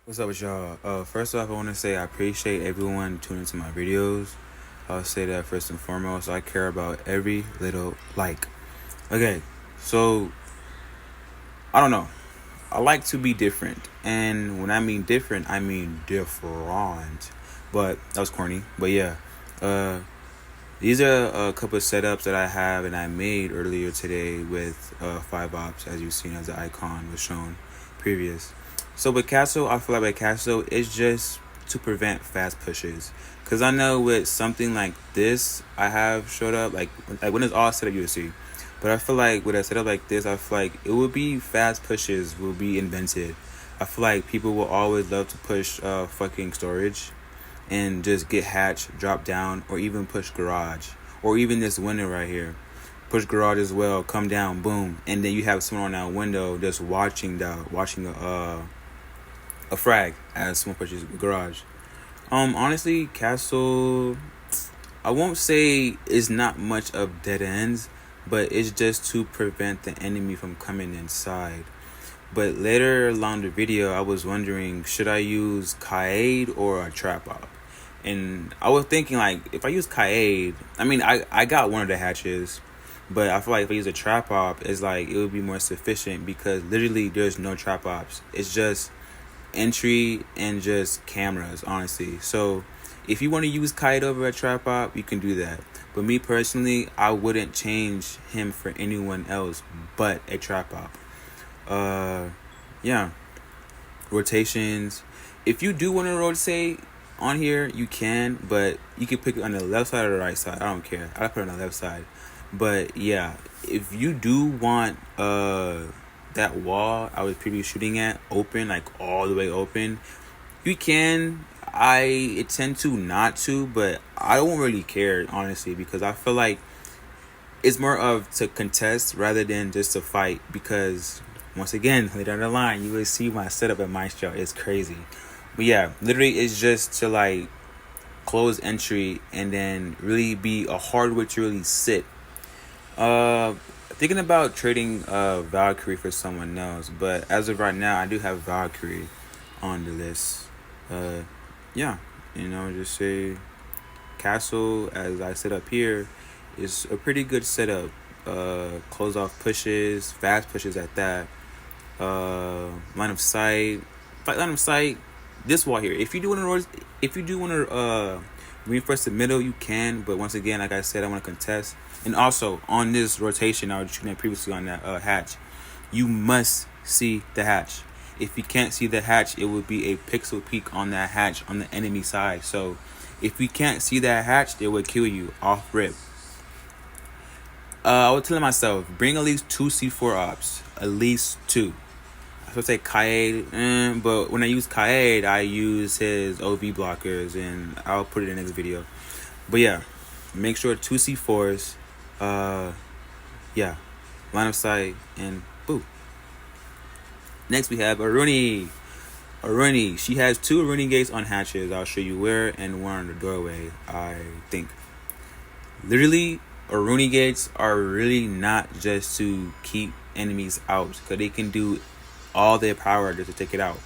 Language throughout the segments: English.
What's up with y'all? First off, I want to say I appreciate everyone tuning into my videos. I'll say that first and foremost. I care about every little like. Okay, so I don't know. I like to be different, and when I mean different, I mean different. But that was corny. But yeah, uh, these are a couple of setups that I have and I made earlier today with 5 ops, as you've seen as the icon was shown previous. So with Castle, I feel like with Castle, it's just to prevent fast pushes. Because I know with something like this, I have showed up, like when it's all set up, you'll see. But I feel like with a setup like this, I feel like it would be fast pushes will be invented. I feel like people will always love to push fucking storage and just get hatch, drop down, or even push garage, or even this window right here. Push garage as well, come down, boom, and then you have someone on that window just watching a frag as someone pushes garage. Honestly, Castle, I won't say is not much of dead ends, but it's just to prevent the enemy from coming inside. But later along the video, I was wondering, should I use Kaid or a trap op? And I was thinking, like, if I use Kaid, I mean, I got one of the hatches, but I feel like if I use a trap op, it's like it would be more sufficient because literally there's no trap ops. It's just entry and just cameras, honestly. So if you want to use Kaid over a trap op, you can do that. But me personally, I wouldn't change him for anyone else but a trap op. Yeah, rotations. If you do want to rotate on here, you can, but you can pick it on the left side or the right side. I don't care. I put it on the left side. But yeah, if you do want that wall I was previously shooting at open, like all the way open, you can. I tend to not to, but I don't really care honestly because I feel like it's more of to contest rather than just to fight because once again later down the line you will see my setup at Maestro. It's crazy. But yeah, literally it's just to like close entry and then really be a hard way to really sit. Thinking about trading Valkyrie for someone else, but as of right now I do have Valkyrie on the list. Uh yeah, just say Castle as I set up here is a pretty good setup. Close off pushes, fast pushes at that. Line of sight, line of sight. This wall here. If you do want to reinforce the middle, you can. But once again, like I said, I want to contest. And also on this rotation, I was shooting previously on that hatch. You must see the hatch. If you can't see the hatch, it would be a pixel peak on that hatch on the enemy side. So if you can't see that hatch, they would kill you off rip. I was telling myself, bring at least 2 C4 ops. At least 2. I was say Kaid, but when I use Kaid, I use his OV blockers, and I'll put it in the next video. But yeah, make sure 2 C4s. Yeah, line of sight, and boo. Next we have Aruni. Aruni, she has 2 Aruni gates on hatches. I'll show you where, and one on the doorway, I think. Literally, Aruni gates are really not just to keep enemies out, because they can do all their power just to take it out.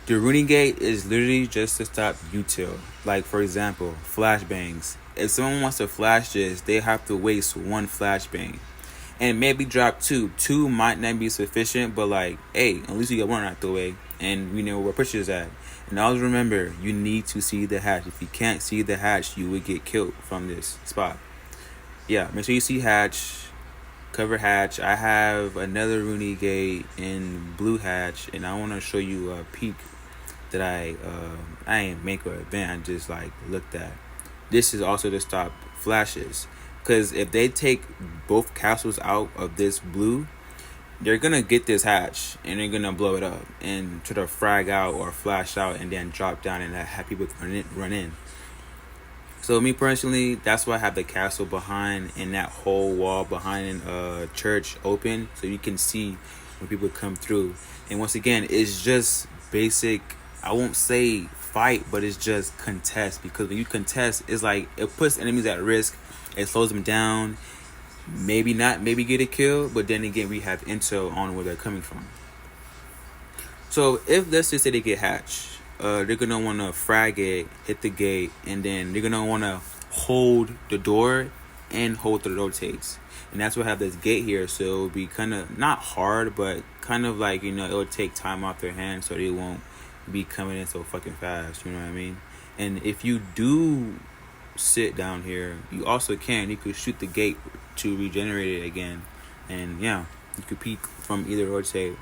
The Aruni gate is literally just to stop util. Like, for example, flashbangs. If someone wants to flash this, they have to waste 1 flashbang. And maybe drop 2. 2 might not be sufficient, but like, hey, at least you get 1 out the way. And we know where pushes at. And always remember, you need to see the hatch. If you can't see the hatch, you would get killed from this spot. Yeah, make sure you see hatch. Cover hatch. I have another Rooney gate in blue hatch, and I want to show you a peek that I ain't make or event. I just like looked at. This is also to stop flashes, because if they take both castles out of this blue, they're gonna get this hatch and they're gonna blow it up and try to frag out or flash out and then drop down and have people run in. So me personally, that's why I have the castle behind and that whole wall behind church open, so you can see when people come through. And once again, it's just basic. I won't say fight, but it's just contest, because when you contest, it's like it puts enemies at risk. It slows them down. Maybe get a kill, but then again, we have intel on where they're coming from. So if let's just say they get hatched, they're gonna want to frag it, hit the gate, and then they're gonna want to hold the door and hold the rotates. And that's why I have this gate here, so it'll be kind of not hard, but kind of like, it'll take time off their hands, so they won't be coming in so fucking fast. You know what I mean? And if you do sit down here, you also you could shoot the gate to regenerate it again, and yeah, you could peek from either rotate.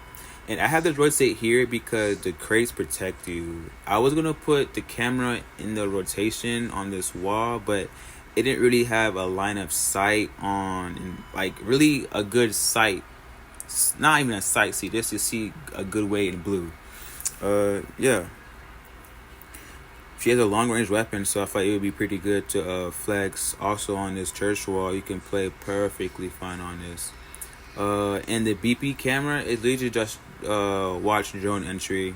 And I have this rotate here because the crates protect you. I was gonna put the camera in the rotation on this wall, but it didn't really have a line of sight on, like really a good sight. It's not even a sight see, just to see a good way in blue. Yeah. She has a long range weapon, so I thought it would be pretty good to flex. Also on this church wall, you can play perfectly fine on this. And the BP camera is literally just watch drone entry.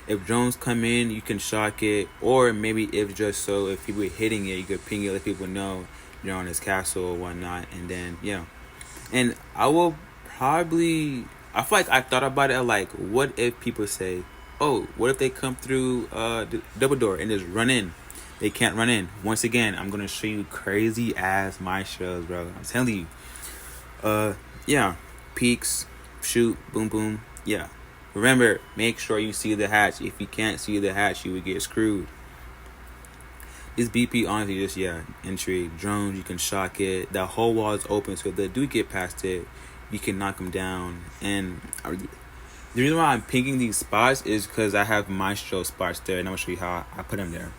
If drones come in, you can shock it, or maybe if people are hitting it, you could ping it, let people know you're on this castle or whatnot, and then yeah. And I will probably, I feel like I thought about it like, what if people say, oh, what if they come through the double door and just run in? They can't run in. Once again, I'm gonna show you crazy ass maestros, bro. I'm telling you. Yeah. Peeks, shoot, boom, boom. Yeah. Remember, make sure you see the hatch. If you can't see the hatch, you would get screwed. This BP, honestly, just, entry. Drones, you can shock it. The whole wall is open, so if they do get past it, you can knock them down. And the reason why I'm picking these spots is because I have maestro spots there, and I'm going to show you how I put them there.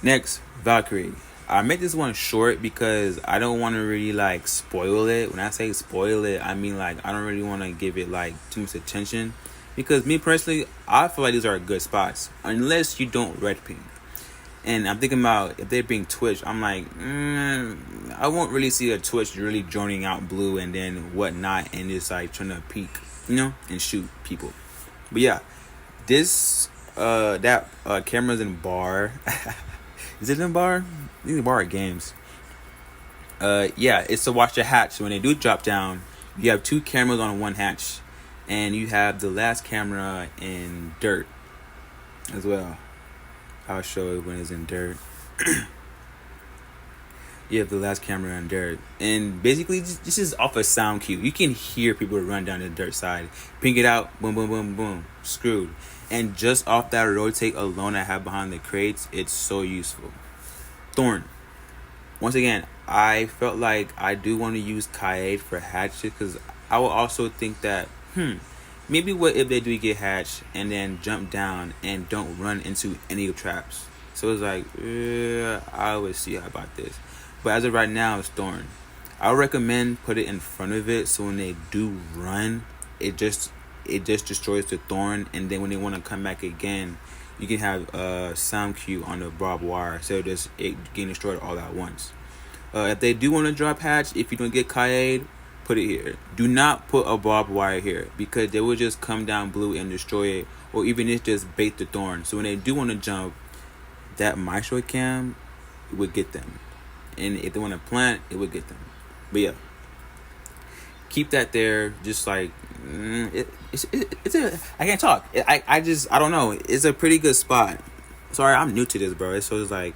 Next, Valkyrie. I made this one short because I don't want to really spoil it. When I say spoil it, I mean I don't really want to give it too much attention, because me personally, I feel like these are good spots unless you don't red ping. And I'm thinking about if they're being twitched, I'm like, I won't really see a twitch really joining out blue and then whatnot, and just trying to peek, and shoot people. But yeah, this camera's in bar. Is it in bar? I think the bar at games. Yeah, it's to watch the hatch. When they do drop down, you have 2 cameras on one hatch, and you have the last camera in dirt as well. I'll show it when it's in dirt. You have the last camera in dirt, and basically this is off a sound cue. You can hear people run down the dirt side, ping it out, boom, boom, boom, boom, screwed. And just off that rotate alone I have behind the crates, it's so useful. Thorn. Once again, I felt like I do want to use Kaede for hatches, because I will also think that, maybe what if they do get hatched and then jump down and don't run into any traps. So it's I would see how about this. But as of right now, it's Thorn. I would recommend put it in front of it, so when they do run, it just destroys the Thorn, and then when they want to come back again, you can have a sound cue on the barbed wire, so just it getting destroyed all at once. If they do want to drop hatch, if you don't get Kaede, put it here. Do not put a barbed wire here, because they will just come down blue and destroy it, or even if just bait the Thorn. So when they do want to jump, that maestro cam would get them, and if they want to plant, it would get them. But yeah, keep that there. Just I can't talk. I don't know. It's a pretty good spot. Sorry, I'm new to this, bro. So it's I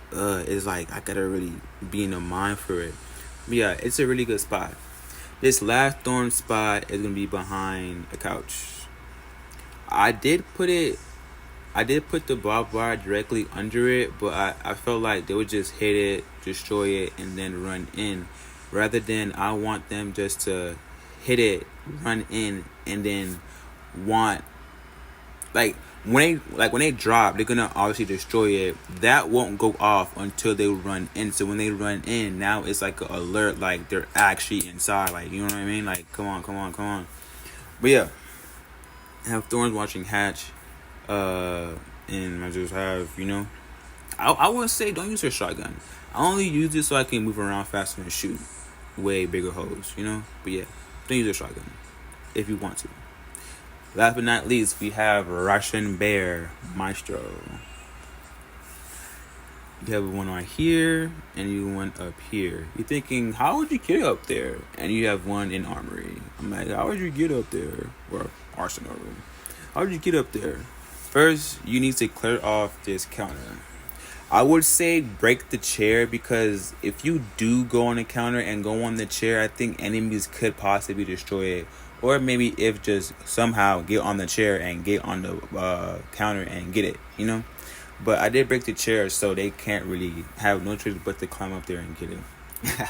gotta really be in the mind for it. But yeah, it's a really good spot. This last Thorn spot is gonna be behind a couch. I did put the barbed wire directly under it, but I felt like they would just hit it, destroy it, and then run in, rather than I want them just to hit it, run in, and then when they drop, they're gonna obviously destroy it. That won't go off until they run in. So when they run in, now it's an alert, they're actually inside. You know what I mean? Come on. But yeah, I have Thorns watching hatch, and I just have, I would say don't use her shotgun. I only use it so I can move around faster and shoot way bigger holes, But yeah, don't use a shotgun if you want to. Last but not least, we have Russian Bear Maestro. You have one right here, and you have one up here. You're thinking, how would you get up there? And you have one in armory. I'm like, how would you get up there? Or arsenal room. How did you get up there? First, you need to clear off this counter. I would say break the chair, because if you do go on the counter and go on the chair, I think enemies could possibly destroy it. Or maybe if just somehow get on the chair and get on the counter and get it, you know? But I did break the chair, so they can't really have no choice but to climb up there and get it.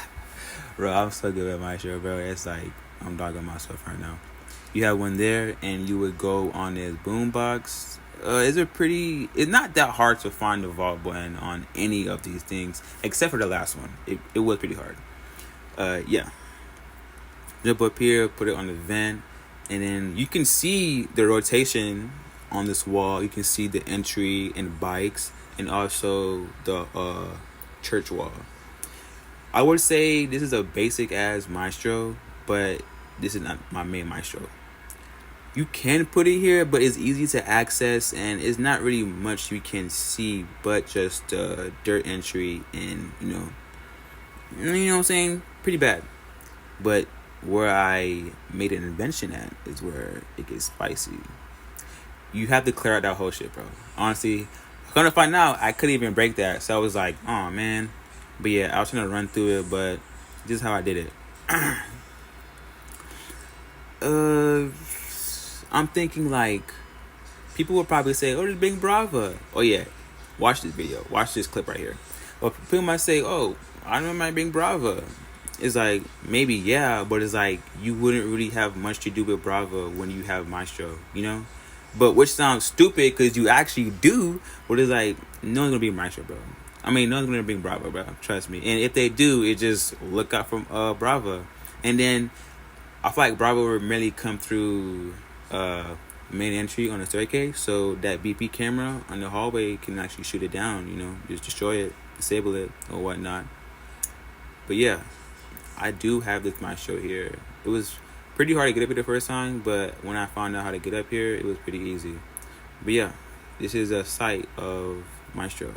Bro, I'm so good at my show, bro. It's like I'm dogging myself right now. You have one there, and you would go on this boombox. It's not that hard to find the vault button on any of these things, except for the last one. It was pretty hard. Yeah. Jump up here, put it on the vent, and then you can see the rotation on this wall. You can see the entry and bikes, and also the church wall. I would say this is a basic ass maestro, but this is not my main maestro. You can put it here, but it's easy to access, and it's not really much you can see but just dirt entry, and you know what I'm saying? Pretty bad. But where I made an invention at is where it gets spicy. You have to clear out that whole shit, bro. Honestly, gonna find out I couldn't even break that, so I was like, oh man. But yeah, I was trying to run through it, but this is how I did it. I'm thinking like people will probably say, oh, this Big Brava. Oh yeah, watch this video. Watch this clip right here. Or people might say, oh, I know my Big Brava. It's like, maybe yeah, but it's like you wouldn't really have much to do with Brava when you have Maestro, you know? But which sounds stupid because you actually do, but it's like, no one's gonna be Maestro, bro. I mean, no one's gonna bring Brava, bro. Trust me. And if they do, it just look out from Brava. And then I feel like Brava would really come through main entry on the staircase, so that BP camera on the hallway can actually shoot it down, you know, just destroy it, disable it, or whatnot. But yeah, I do have this maestro here. It was pretty hard to get up here the first time, but when I found out how to get up here, it was pretty easy. But yeah, this is a site of maestro.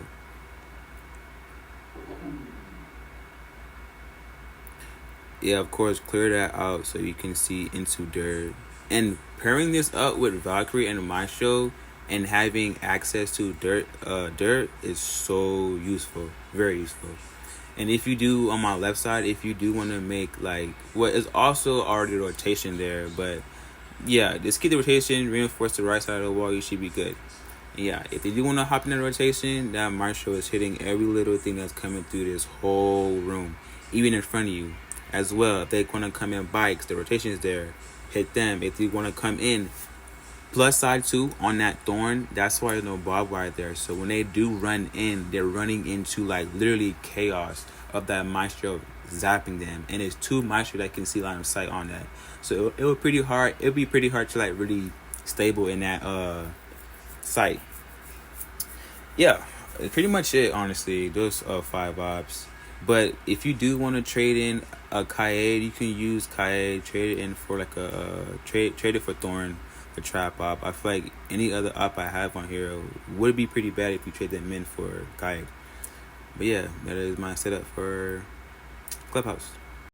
Yeah, of course, clear that out so you can see into dirt. And pairing this up with Valkyrie and Maestro and having access to dirt is so useful, very useful. And if you do, on my left side, if you do want to make like what is also already rotation there, but yeah, just keep the rotation, reinforce the right side of the wall, you should be good. And yeah, if they do want to hop in that rotation, that Maestro is hitting every little thing that's coming through this whole room, even in front of you as well. If they want to come in bikes, the rotation is there. Hit them. If you want to come in, plus side too, on that thorn, that's why there's no barbed wire there. So when they do run in, they're running into like literally chaos of that maestro zapping them. And it's two maestro that can see line of sight on that. So it would pretty hard. It'd be pretty hard to like really stable in that sight. Yeah, it's pretty much it, honestly. Those 5 ops. But if you do want to trade in a Kaede, you can use Kaede, trade it in for like a trade it for Thorn, the trap op. I feel like any other op I have on here would be pretty bad if you trade them in for Kaede. But yeah, that is my setup for Clubhouse.